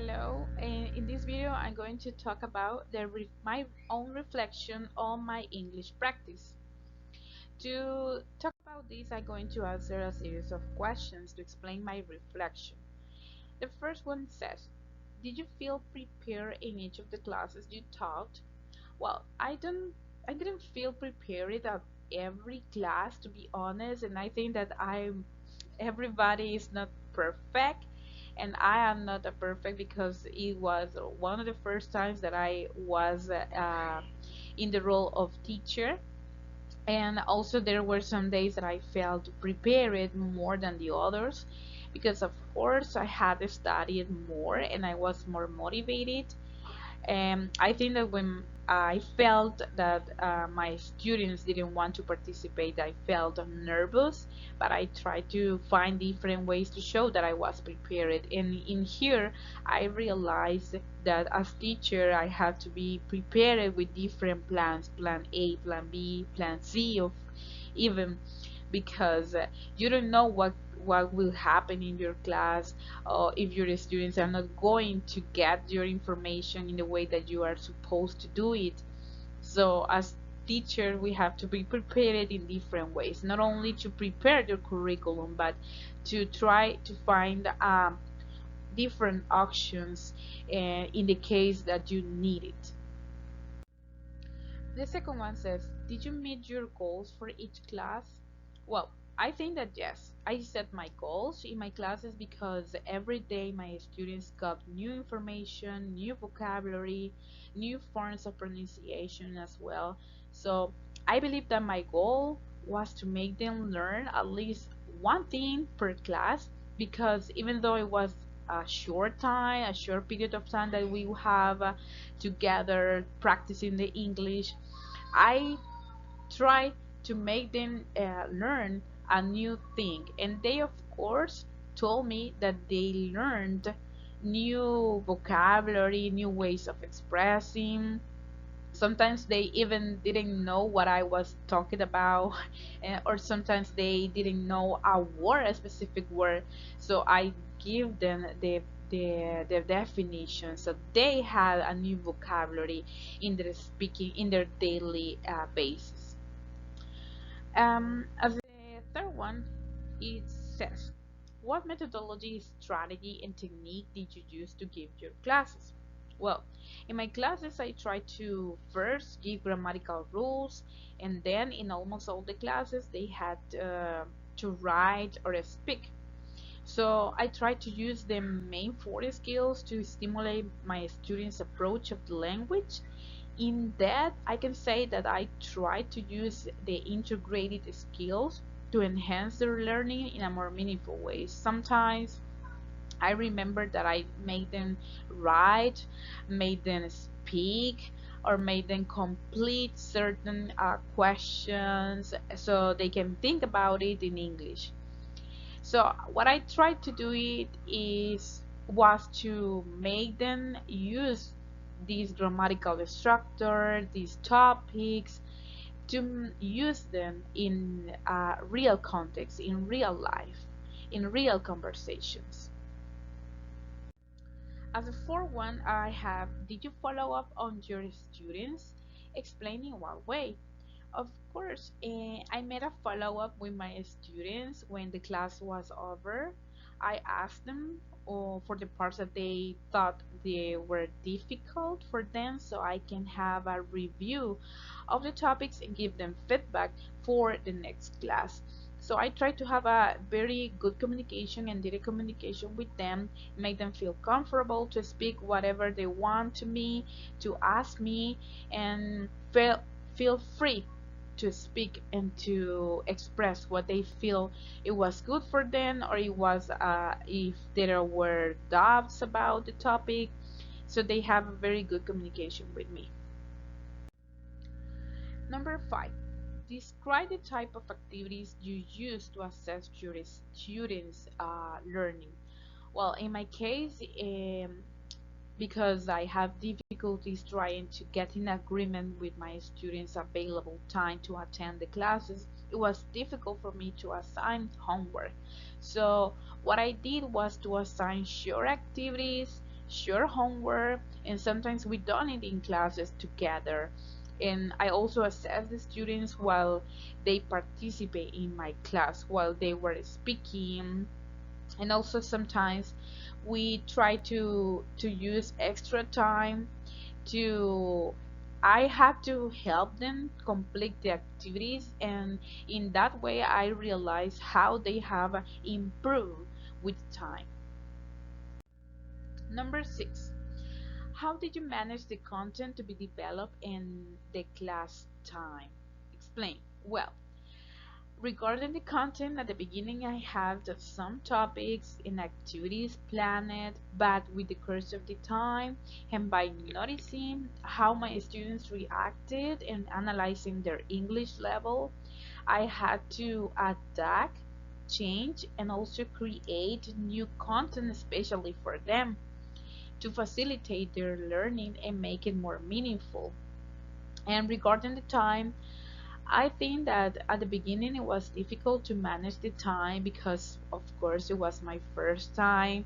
Hello, and in this video I'm going to talk about my own reflection on my English practice. To talk about this, I'm going to answer a series of questions to explain my reflection. The first one says, did you feel prepared in each of the classes you taught? Well, I didn't feel prepared at every class, to be honest, and I think that everybody is not perfect, and I am not a perfect because it was one of the first times that I was in the role of teacher. And also there were some days that I felt prepared more than the others because of course I had studied more and I was more motivated. I think that when I felt that my students didn't want to participate, I felt nervous, but I tried to find different ways to show that I was prepared. And in here, I realized that as teacher, I had to be prepared with different plans, plan A, plan B, plan C, of even because you don't know what will happen in your class, or if your students are not going to get your information in the way that you are supposed to do it. So as teacher, we have to be prepared in different ways, not only to prepare your curriculum, but to try to find different options in the case that you need it. The second one says, did you meet your goals for each class? Well, I think that yes. I set my goals in my classes because every day my students got new information, new vocabulary, new forms of pronunciation as well. So I believe that my goal was to make them learn at least one thing per class, because even though it was a short time, a short period of time that we have together practicing the English, I try to make them learn a new thing. And they, of course, told me that they learned new vocabulary, new ways of expressing. Sometimes they even didn't know what I was talking about, or sometimes they didn't know a word, a specific word. So I give them the definition, so they had a new vocabulary in their speaking in their daily basis. As the third one, it says, what methodology, strategy, and technique did you use to give your classes? Well, in my classes, I try to first give grammatical rules, and then in almost all the classes, they had to write or speak. So I try to use the main four skills to stimulate my students' approach of the language. In that, I can say that I try to use the integrated skills to enhance their learning in a more meaningful way. Sometimes I remember that I made them write, made them speak, or made them complete certain questions so they can think about it in English. So what I tried to do it is was to make them use these grammatical structure, these topics, to use them in real context, in real life, in real conversations. As a fourth one, I have, did you follow up on your students? Explaining what way? Of course, I made a follow-up with my students when the class was over. I asked them for the parts that they thought they were difficult for them, so I can have a review of the topics and give them feedback for the next class. So I try to have a very good communication and direct communication with them, make them feel comfortable to speak whatever they want to me, to ask me, and feel free to speak and to express what they feel it was good for them, or it was if there were doubts about the topic, so they have a very good communication with me. Number 5, describe the type of activities you use to assess your students learning. Well, in my case, because I have difficulties trying to get in agreement with my students' available time to attend the classes, it was difficult for me to assign homework. So what I did was to assign short activities share homework, and sometimes we done it in classes together. And I also assess the students while they participate in my class, while they were speaking. And also sometimes we try to use extra time to I have to help them complete the activities, and in that way I realize how they have improved with time. Number 6, how did you manage the content to be developed in the class time? Explain. Well, regarding the content, at the beginning I had some topics and activities planned, but with the course of the time and by noticing how my students reacted and analyzing their English level, I had to adapt, change, and also create new content especially for them to facilitate their learning and make it more meaningful. And regarding the time, I think that at the beginning it was difficult to manage the time because, of course, it was my first time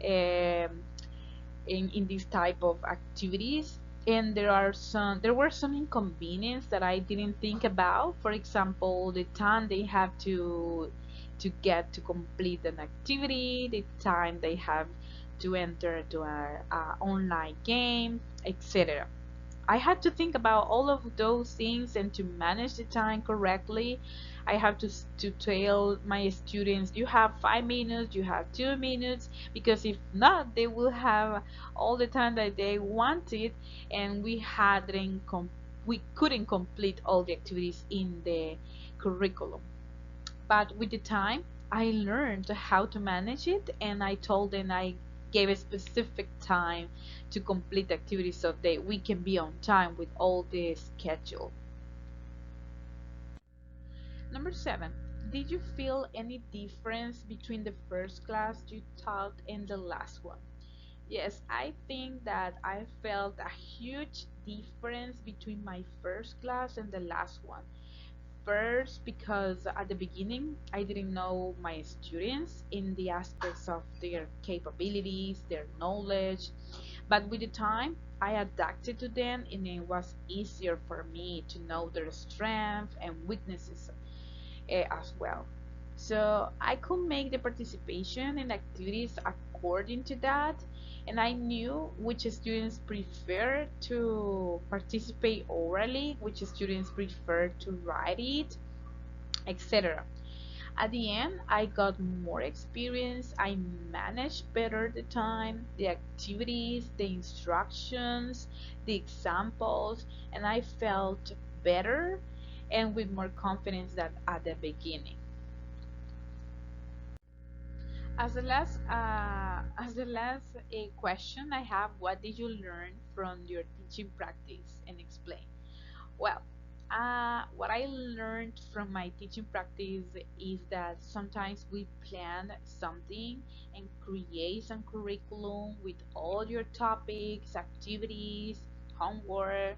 um, in this type of activities. And there were some inconvenience that I didn't think about. For example, the time they have to get to complete an activity, the time they have to enter to a online game, etc. I had to think about all of those things, and to manage the time correctly, I have to tell my students, you have 5 minutes, you have 2 minutes, because if not, they will have all the time that they wanted, and we couldn't complete all the activities in the curriculum. But with the time, I learned how to manage it, and I told them I gave a specific time to complete the activity so that we can be on time with all the schedule. Number 7, did you feel any difference between the first class you taught and the last one? Yes, I think that I felt a huge difference between my first class and the last one. First, because at the beginning I didn't know my students in the aspects of their capabilities, their knowledge, but with the time I adapted to them, and it was easier for me to know their strengths and weaknesses as well. So I could make the participation in activities according to that, and I knew which students prefer to participate orally, which students prefer to write it, etc. At the end, I got more experience. I managed better the time, the activities, the instructions, the examples, and I felt better and with more confidence than at the beginning. As the last question I have, what did you learn from your teaching practice, and explain? Well, what I learned from my teaching practice is that sometimes we plan something and create some curriculum with all your topics, activities, homework,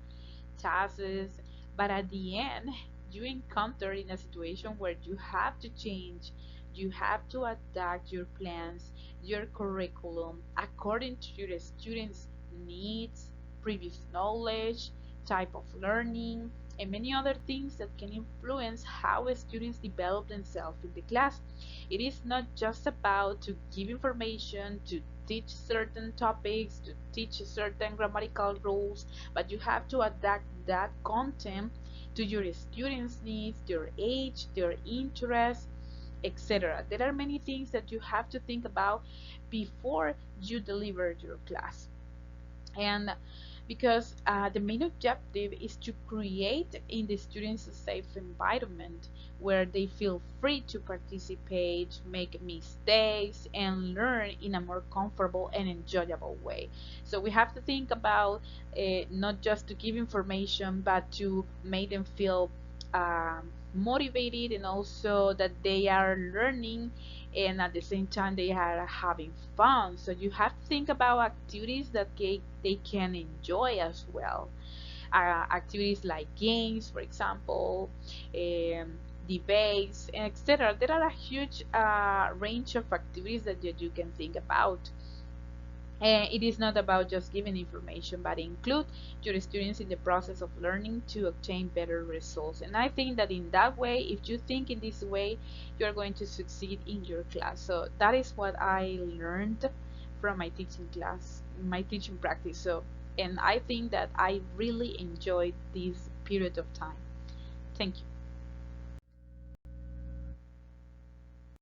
tasks, but at the end, you encounter in a situation where you have to change, you have to adapt your plans, your curriculum according to your students' needs, previous knowledge, type of learning, and many other things that can influence how students develop themselves in the class. It is not just about to give information, to teach certain topics, to teach certain grammatical rules, but you have to adapt that content to your students' needs, their age, their interests, etc. There are many things that you have to think about before you deliver your class. And because the main objective is to create in the students a safe environment where they feel free to participate, make mistakes, and learn in a more comfortable and enjoyable way. So we have to think about not just to give information, but to make them feel motivated, and also that they are learning, and at the same time they are having fun. So you have to think about activities that they can enjoy as well. Activities like games, for example, um, debates, etc. There are a huge range of activities that you can think about. It is not about just giving information, but include your students in the process of learning to obtain better results. And I think that in that way, if you think in this way, you are going to succeed in your class. So that is what I learned from my teaching class, my teaching practice. So, and I think that I really enjoyed this period of time. Thank you.